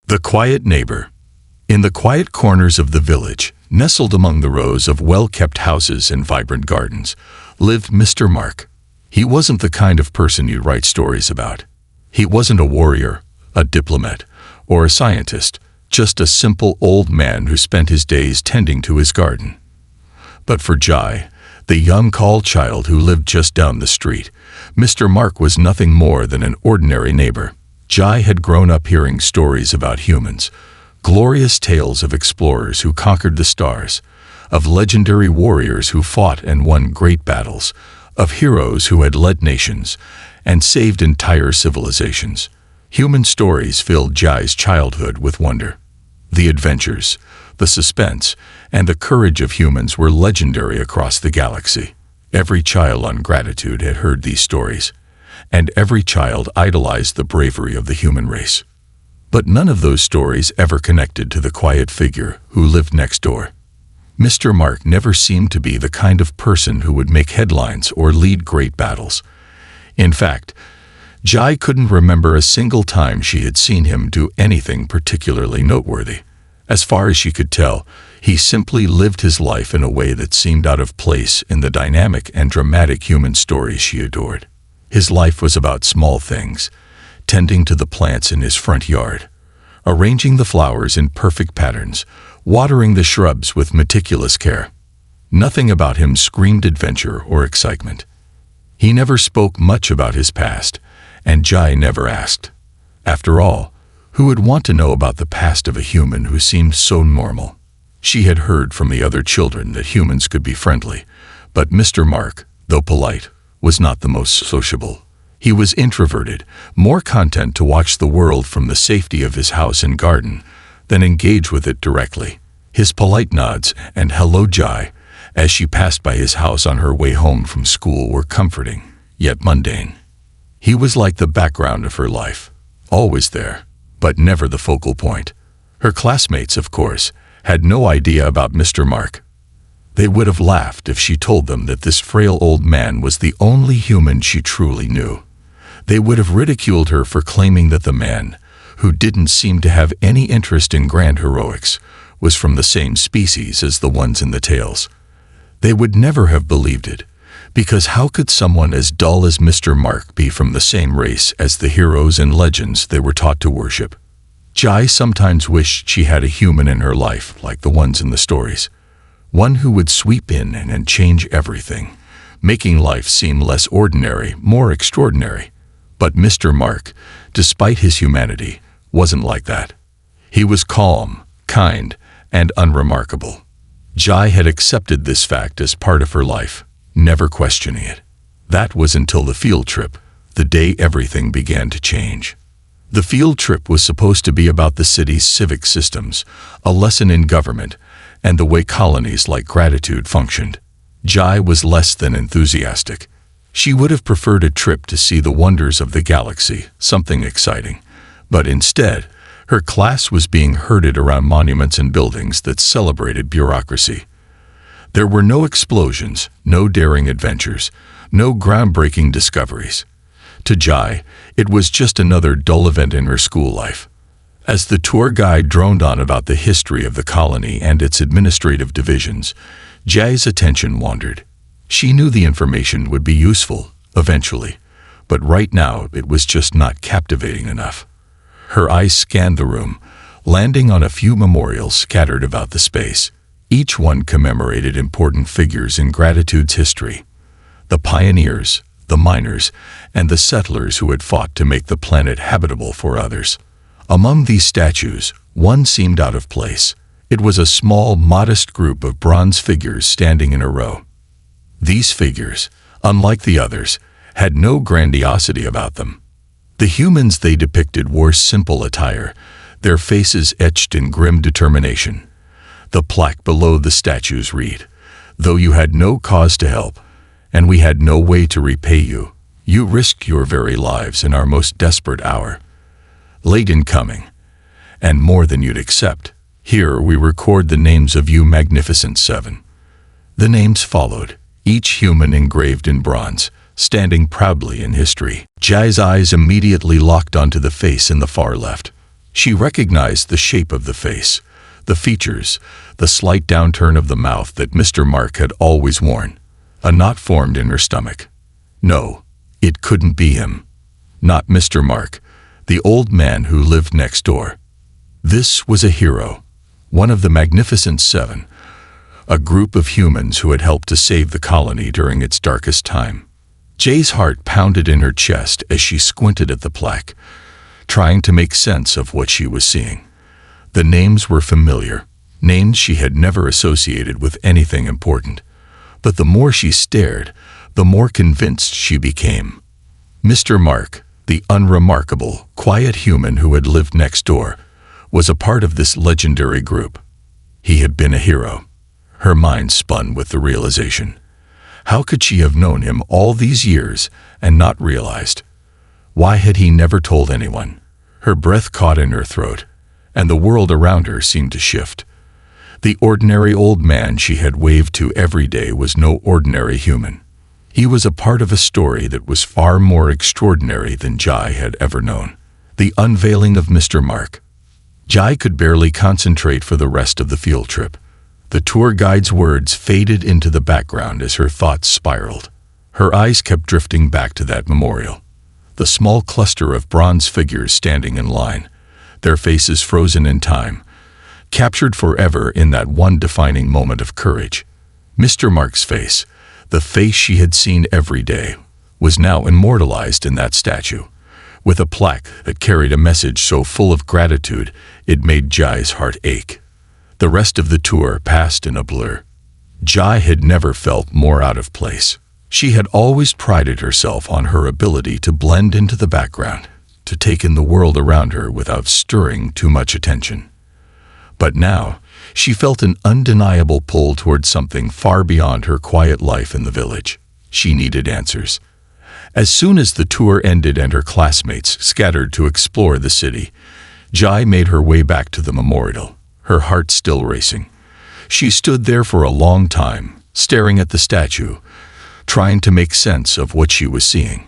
The quiet neighbor. In the quiet corners of the village, nestled among the rows of well-kept houses and vibrant gardens, lived Mr. Mark. He wasn't the kind of person you'd write stories about. He wasn't a warrior, a diplomat, or a scientist, just a simple old man who spent his days tending to his garden. But for Jai, the young call child who lived just down the street, Mr. Mark was nothing more than an ordinary neighbor. Jai had grown up hearing stories about humans, glorious tales of explorers who conquered the stars, of legendary warriors who fought and won great battles, of heroes who had led nations and saved entire civilizations. Human stories filled Jai's childhood with wonder. The adventures, the suspense, and the courage of humans were legendary across the galaxy. Every child on Gratitude had heard these stories, and every child idolized the bravery of the human race. But none of those stories ever connected to the quiet figure who lived next door. Mr. Mark never seemed to be the kind of person who would make headlines or lead great battles. In fact, Jai couldn't remember a single time she had seen him do anything particularly noteworthy. As far as she could tell, he simply lived his life in a way that seemed out of place in the dynamic and dramatic human stories she adored. His life was about small things, tending to the plants in his front yard, arranging the flowers in perfect patterns, watering the shrubs with meticulous care. Nothing about him screamed adventure or excitement. He never spoke much about his past, and Jai never asked. After all, who would want to know about the past of a human who seemed so normal? She had heard from the other children that humans could be friendly, but Mr. Mark, though polite, was not the most sociable. He was introverted, more content to watch the world from the safety of his house and garden than engage with it directly. His polite nods and "Hello, Jai," as she passed by his house on her way home from school were comforting, yet mundane. He was like the background of her life, always there, but never the focal point. Her classmates, of course, had no idea about Mr. Mark. They would have laughed if she told them that this frail old man was the only human she truly knew. They would have ridiculed her for claiming that the man, who didn't seem to have any interest in grand heroics, was from the same species as the ones in the tales. They would never have believed it, because how could someone as dull as Mr. Mark be from the same race as the heroes and legends they were taught to worship? Jai sometimes wished she had a human in her life like the ones in the stories. One who would sweep in and change everything, making life seem less ordinary, more extraordinary. But Mr. Mark, despite his humanity, wasn't like that. He was calm, kind, and unremarkable. Jai had accepted this fact as part of her life, never questioning it. That was until the field trip, the day everything began to change. The field trip was supposed to be about the city's civic systems, a lesson in government, and the way colonies like Gratitude functioned. Jai was less than enthusiastic. She would have preferred a trip to see the wonders of the galaxy, something exciting. But instead, her class was being herded around monuments and buildings that celebrated bureaucracy. There were no explosions, no daring adventures, no groundbreaking discoveries. To Jai, it was just another dull event in her school life. As the tour guide droned on about the history of the colony and its administrative divisions, Jai's attention wandered. She knew the information would be useful, eventually, but right now it was just not captivating enough. Her eyes scanned the room, landing on a few memorials scattered about the space. Each one commemorated important figures in Gratitude's history. The pioneers, the miners, and the settlers who had fought to make the planet habitable for others. Among these statues, one seemed out of place. It was a small, modest group of bronze figures standing in a row. These figures, unlike the others, had no grandiosity about them. The humans they depicted wore simple attire, their faces etched in grim determination. The plaque below the statues read, "Though you had no cause to help, and we had no way to repay you, you risked your very lives in our most desperate hour. Late in coming, and more than you'd accept, here we record the names of you magnificent 7. The names followed, each human engraved in bronze, standing proudly in history. Jai's eyes immediately locked onto the face in the far left. She recognized the shape of the face, the features, the slight downturn of the mouth that Mr. Mark had always worn. A knot formed in her stomach. No, it couldn't be him. Not Mr. Mark, the old man who lived next door. This was a hero, one of the Magnificent Seven, a group of humans who had helped to save the colony during its darkest time. Jay's heart pounded in her chest as she squinted at the plaque, trying to make sense of what she was seeing. The names were familiar, names she had never associated with anything important. But the more she stared, the more convinced she became. Mr. Mark, the unremarkable, quiet human who had lived next door, was a part of this legendary group. He had been a hero. Her mind spun with the realization. How could she have known him all these years and not realized? Why had he never told anyone? Her breath caught in her throat, and the world around her seemed to shift. The ordinary old man she had waved to every day was no ordinary human. He was a part of a story that was far more extraordinary than Jai had ever known. The unveiling of Mr. Mark. Jai could barely concentrate for the rest of the field trip. The tour guide's words faded into the background as her thoughts spiraled. Her eyes kept drifting back to that memorial. The small cluster of bronze figures standing in line, their faces frozen in time, captured forever in that one defining moment of courage. Mr. Mark's face, the face she had seen every day, was now immortalized in that statue, with a plaque that carried a message so full of gratitude it made Jai's heart ache. The rest of the tour passed in a blur. Jai had never felt more out of place. She had always prided herself on her ability to blend into the background, to take in the world around her without stirring too much attention. But now, she felt an undeniable pull towards something far beyond her quiet life in the village. She needed answers. As soon as the tour ended and her classmates scattered to explore the city, Jai made her way back to the memorial, her heart still racing. She stood there for a long time, staring at the statue, trying to make sense of what she was seeing.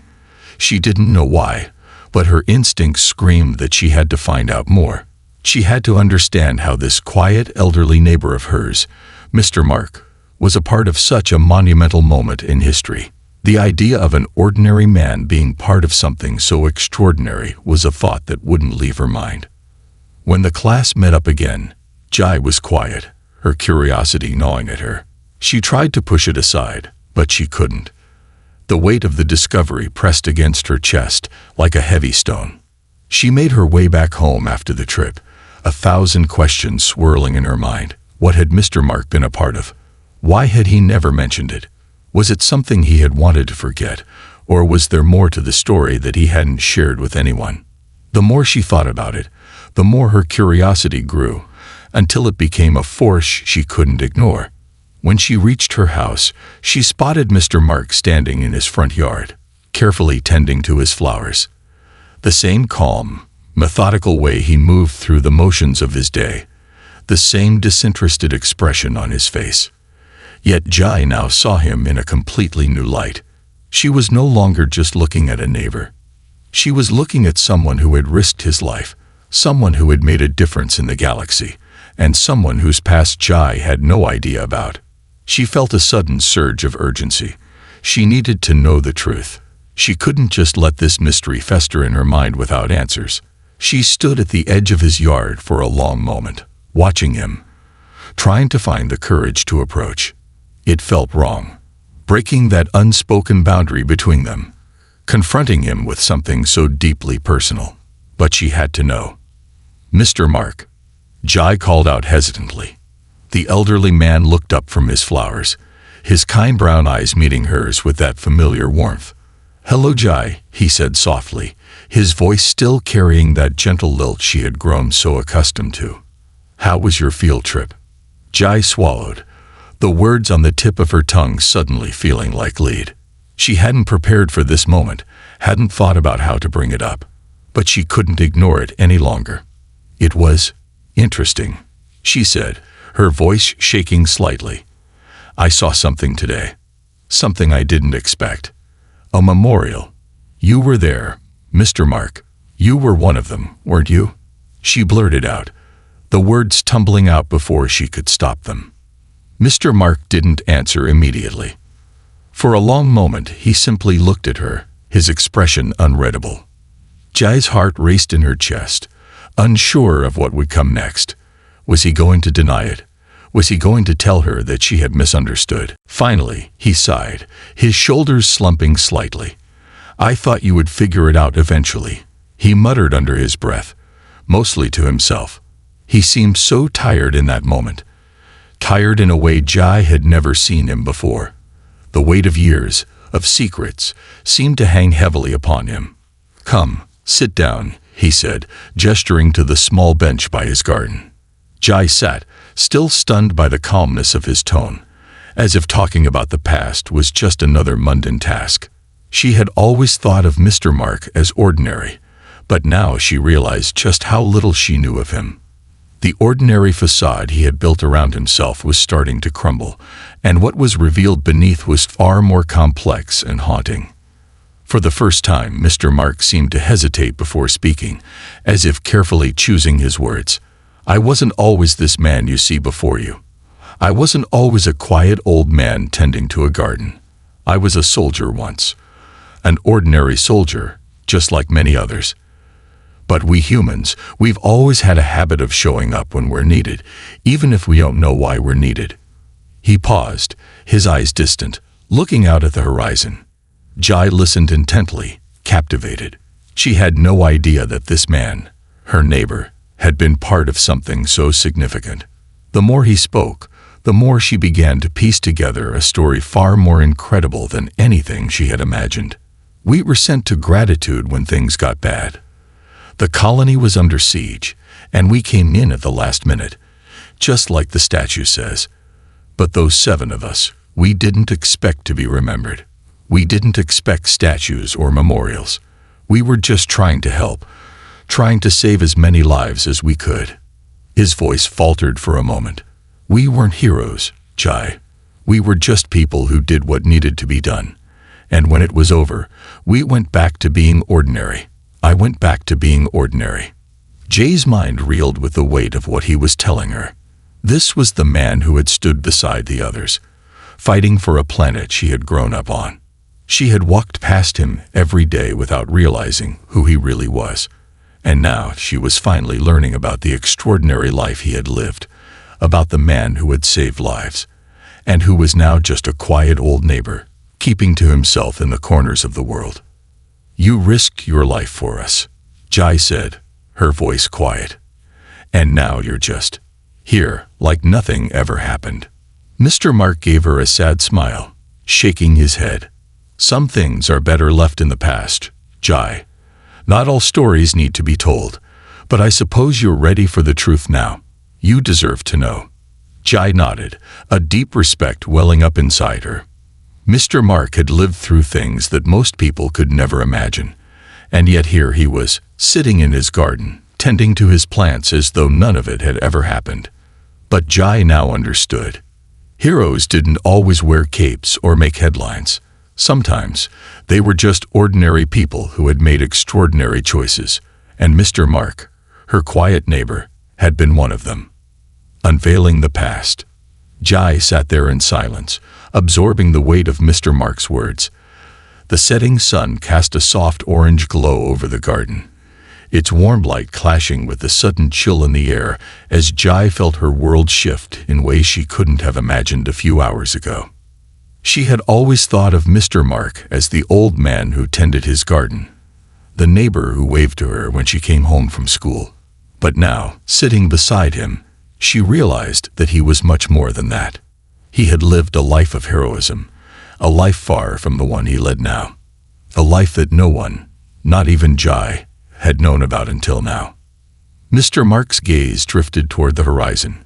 She didn't know why, but her instincts screamed that she had to find out more. She had to understand how this quiet, elderly neighbor of hers, Mr. Mark, was a part of such a monumental moment in history. The idea of an ordinary man being part of something so extraordinary was a thought that wouldn't leave her mind. When the class met up again, Jai was quiet, her curiosity gnawing at her. She tried to push it aside, but she couldn't. The weight of the discovery pressed against her chest like a heavy stone. She made her way back home after the trip, 1,000 questions swirling in her mind. What had Mr. Mark been a part of? Why had he never mentioned it? Was it something he had wanted to forget, or was there more to the story that he hadn't shared with anyone? The more she thought about it, the more her curiosity grew, until it became a force she couldn't ignore. When she reached her house, she spotted Mr. Mark standing in his front yard, carefully tending to his flowers. The same calm, methodical way he moved through the motions of his day, the same disinterested expression on his face. Yet Jai now saw him in a completely new light. She was no longer just looking at a neighbor. She was looking at someone who had risked his life, someone who had made a difference in the galaxy, and someone whose past Jai had no idea about. She felt a sudden surge of urgency. She needed to know the truth. She couldn't just let this mystery fester in her mind without answers. She stood at the edge of his yard for a long moment, watching him, trying to find the courage to approach. It felt wrong, breaking that unspoken boundary between them, confronting him with something so deeply personal. But she had to know. "Mr. Mark," Jai called out hesitantly. The elderly man looked up from his flowers, his kind brown eyes meeting hers with that familiar warmth. "Hello, Jai," he said softly, his voice still carrying that gentle lilt she had grown so accustomed to. "How was your field trip?" Jai swallowed, the words on the tip of her tongue suddenly feeling like lead. She hadn't prepared for this moment, hadn't thought about how to bring it up, but she couldn't ignore it any longer. "It was interesting," she said, her voice shaking slightly. "I saw something today, something I didn't expect. A memorial. You were there, Mr. Mark. You were one of them, weren't you?" She blurted out, the words tumbling out before she could stop them. Mr. Mark didn't answer immediately. For a long moment, he simply looked at her, his expression unreadable. Jai's heart raced in her chest, unsure of what would come next. Was he going to deny it? Was he going to tell her that she had misunderstood? Finally, he sighed, his shoulders slumping slightly. I thought you would figure it out eventually, he muttered under his breath, mostly to himself. He seemed so tired in that moment. Tired in a way Jai had never seen him before. The weight of years, of secrets, seemed to hang heavily upon him. Come, sit down, he said, gesturing to the small bench by his garden. Jai sat, still stunned by the calmness of his tone, as if talking about the past was just another mundane task. She had always thought of Mr. Mark as ordinary, but now she realized just how little she knew of him. The ordinary facade he had built around himself was starting to crumble, and what was revealed beneath was far more complex and haunting. For the first time, Mr. Mark seemed to hesitate before speaking, as if carefully choosing his words. I wasn't always this man you see before you. I wasn't always a quiet old man tending to a garden. I was a soldier once. An ordinary soldier, just like many others. But we humans, we've always had a habit of showing up when we're needed, even if we don't know why we're needed. He paused, his eyes distant, looking out at the horizon. Jai listened intently, captivated. She had no idea that this man, her neighbor, had been part of something so significant. The more he spoke, the more she began to piece together a story far more incredible than anything she had imagined. We were sent to gratitude when things got bad. The colony was under siege, and we came in at the last minute, just like the statue says. But those 7 of us, we didn't expect to be remembered. We didn't expect statues or memorials. We were just trying to help, trying to save as many lives as we could. His voice faltered for a moment. We weren't heroes, Jai. We were just people who did what needed to be done. And when it was over, we went back to being ordinary. I went back to being ordinary. Jai's mind reeled with the weight of what he was telling her. This was the man who had stood beside the others, fighting for a planet she had grown up on. She had walked past him every day without realizing who he really was. And now she was finally learning about the extraordinary life he had lived, about the man who had saved lives, and who was now just a quiet old neighbor, keeping to himself in the corners of the world. You risked your life for us, Jai said, her voice quiet. And now you're just here, like nothing ever happened. Mr. Mark gave her a sad smile, shaking his head. Some things are better left in the past, Jai. Not all stories need to be told, but I suppose you're ready for the truth now. You deserve to know. Jai nodded, a deep respect welling up inside her. Mr. Mark had lived through things that most people could never imagine, and yet here he was, sitting in his garden, tending to his plants as though none of it had ever happened. But Jai now understood. Heroes didn't always wear capes or make headlines. Sometimes they were just ordinary people who had made extraordinary choices, and Mr. Mark, her quiet neighbor, had been one of them. Unveiling the past. Jai sat there in silence, absorbing the weight of Mr. Mark's words. The setting sun cast a soft orange glow over the garden, its warm light clashing with the sudden chill in the air as Jai felt her world shift in ways she couldn't have imagined a few hours ago. She had always thought of Mr. Mark as the old man who tended his garden, the neighbor who waved to her when she came home from school. But now, sitting beside him, she realized that he was much more than that. He had lived a life of heroism, a life far from the one he led now, a life that no one, not even Jai, had known about until now. Mr. Mark's gaze drifted toward the horizon,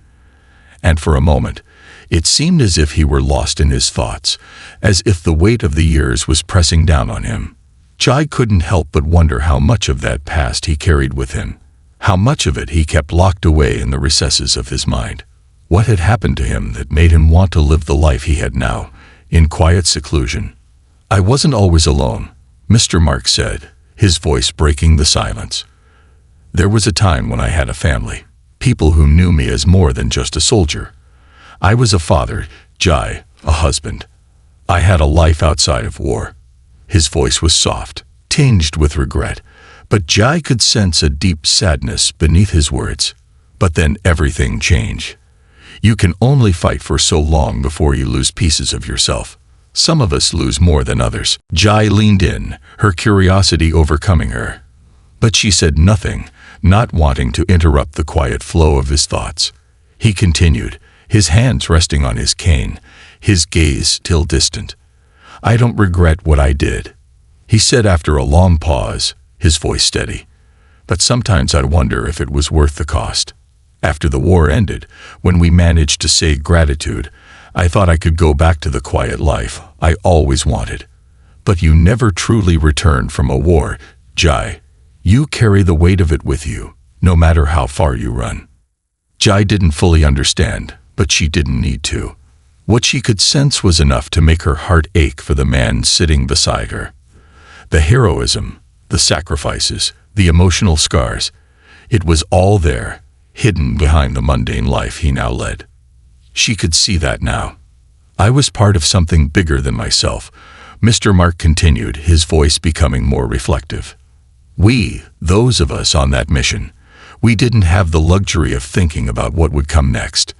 and for a moment, it seemed as if he were lost in his thoughts, as if the weight of the years was pressing down on him. Jai couldn't help but wonder how much of that past he carried with him, how much of it he kept locked away in the recesses of his mind. What had happened to him that made him want to live the life he had now, in quiet seclusion? I wasn't always alone, Mr. Mark said, his voice breaking the silence. There was a time when I had a family, people who knew me as more than just a soldier. I was a father, Jai, a husband. I had a life outside of war. His voice was soft, tinged with regret, but Jai could sense a deep sadness beneath his words. But then everything changed. You can only fight for so long before you lose pieces of yourself. Some of us lose more than others. Jai leaned in, her curiosity overcoming her. But she said nothing, not wanting to interrupt the quiet flow of his thoughts. He continued, his hands resting on his cane, his gaze still distant. "I don't regret what I did," he said after a long pause, his voice steady. "But sometimes I wonder if it was worth the cost. After the war ended, when we managed to say gratitude, I thought I could go back to the quiet life I always wanted. But you never truly returned from a war, Jai. You carry the weight of it with you, no matter how far you run." Jai didn't fully understand, but she didn't need to. What she could sense was enough to make her heart ache for the man sitting beside her. The heroism, the sacrifices, the emotional scars, it was all there, hidden behind the mundane life he now led. She could see that now. "I was part of something bigger than myself," Mr. Mark continued, his voice becoming more reflective. "We, those of us on that mission, we didn't have the luxury of thinking about what would come next.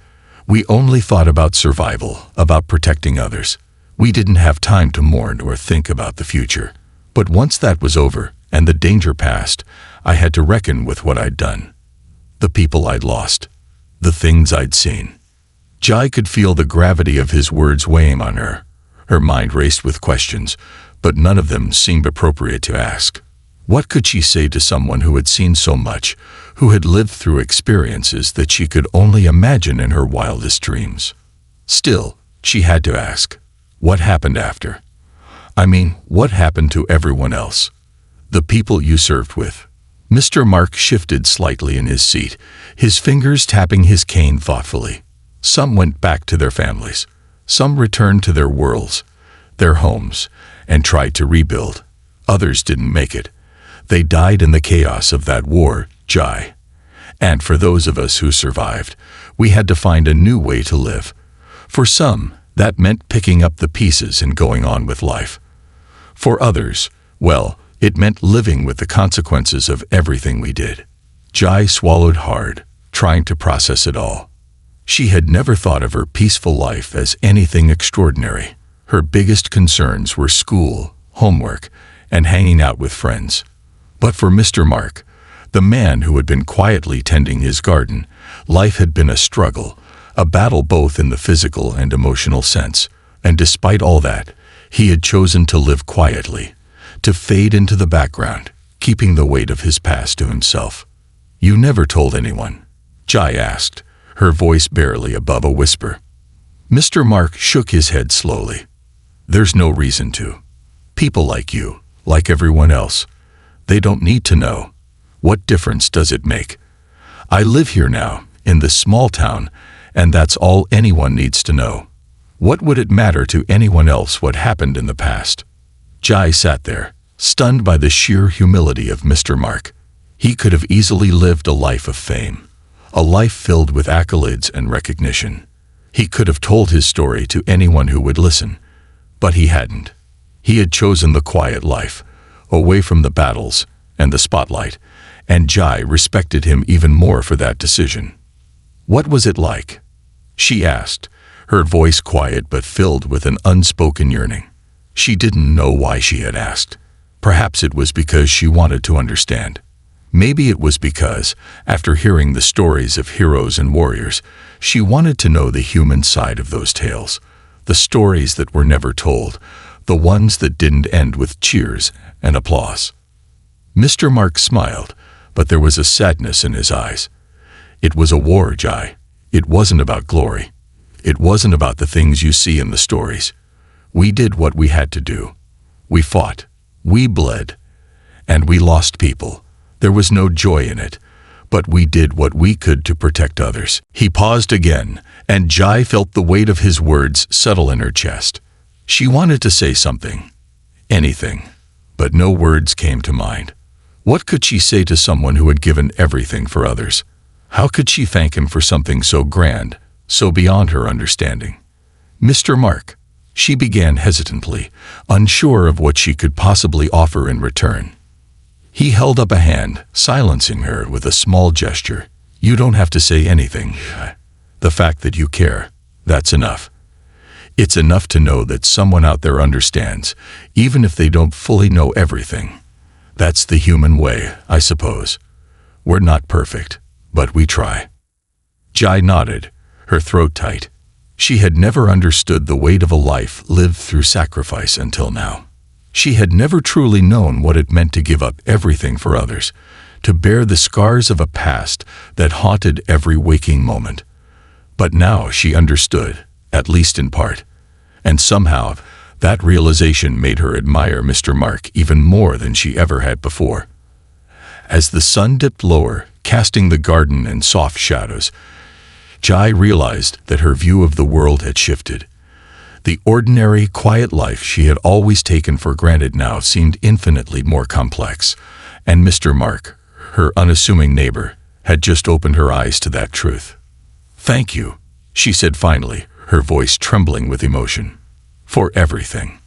We only thought about survival, about protecting others. We didn't have time to mourn or think about the future. But once that was over, and the danger passed, I had to reckon with what I'd done. The people I'd lost. The things I'd seen." Jai could feel the gravity of his words weighing on her. Her mind raced with questions, but none of them seemed appropriate to ask. What could she say to someone who had seen so much, who had lived through experiences that she could only imagine in her wildest dreams? Still, she had to ask, what happened after? I mean, what happened to everyone else? The people you served with? Mr. Mark shifted slightly in his seat, his fingers tapping his cane thoughtfully. Some went back to their families. Some returned to their worlds, their homes, and tried to rebuild. Others didn't make it. They died in the chaos of that war, Jai. And for those of us who survived, we had to find a new way to live. For some, that meant picking up the pieces and going on with life. For others, well, it meant living with the consequences of everything we did. Jai swallowed hard, trying to process it all. She had never thought of her peaceful life as anything extraordinary. Her biggest concerns were school, homework, and hanging out with friends. But for Mr. Mark, the man who had been quietly tending his garden, life had been a struggle, a battle both in the physical and emotional sense. And despite all that, he had chosen to live quietly, to fade into the background, keeping the weight of his past to himself. "You never told anyone?" Jai asked, her voice barely above a whisper. Mr. Mark shook his head slowly. "There's no reason to. People like you, like everyone else, they don't need to know. What difference does it make? I live here now, in this small town, and that's all anyone needs to know. What would it matter to anyone else what happened in the past?" Jai sat there, stunned by the sheer humility of Mr. Mark. He could have easily lived a life of fame, a life filled with accolades and recognition. He could have told his story to anyone who would listen, but he hadn't. He had chosen the quiet life, away from the battles and the spotlight, and Jai respected him even more for that decision. "What was it like?" she asked, her voice quiet but filled with an unspoken yearning. She didn't know why she had asked. Perhaps it was because she wanted to understand. Maybe it was because, after hearing the stories of heroes and warriors, she wanted to know the human side of those tales, the stories that were never told, the ones that didn't end with cheers and applause. Mr. Mark smiled, but there was a sadness in his eyes. It was a war, Jai. It wasn't about glory. It wasn't about the things you see in the stories. We did what we had to do. We fought. We bled. And we lost people. There was no joy in it, but we did what we could to protect others. He paused again, and Jai felt the weight of his words settle in her chest. She wanted to say something, anything, but no words came to mind. What could she say to someone who had given everything for others? How could she thank him for something so grand, so beyond her understanding? Mr. Mark, she began hesitantly, unsure of what she could possibly offer in return. He held up a hand, silencing her with a small gesture. You don't have to say anything. The fact that you care, that's enough. It's enough to know that someone out there understands, even if they don't fully know everything. That's the human way, I suppose. We're not perfect, but we try. Jai nodded, her throat tight. She had never understood the weight of a life lived through sacrifice until now. She had never truly known what it meant to give up everything for others, to bear the scars of a past that haunted every waking moment. But now she understood, at least in part, and somehow that realization made her admire Mr. Mark even more than she ever had before. As the sun dipped lower, casting the garden in soft shadows, Jai realized that her view of the world had shifted. The ordinary, quiet life she had always taken for granted now seemed infinitely more complex, and Mr. Mark, her unassuming neighbor, had just opened her eyes to that truth. "Thank you," she said finally, her voice trembling with emotion. "For everything."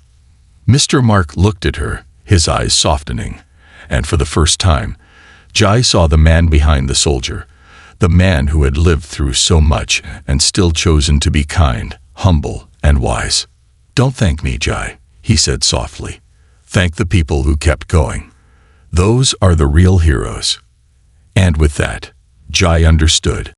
Mr. Mark looked at her, his eyes softening, and for the first time, Jai saw the man behind the soldier, the man who had lived through so much and still chosen to be kind, humble, and wise. "Don't thank me, Jai," he said softly. "Thank the people who kept going. Those are the real heroes." And with that, Jai understood.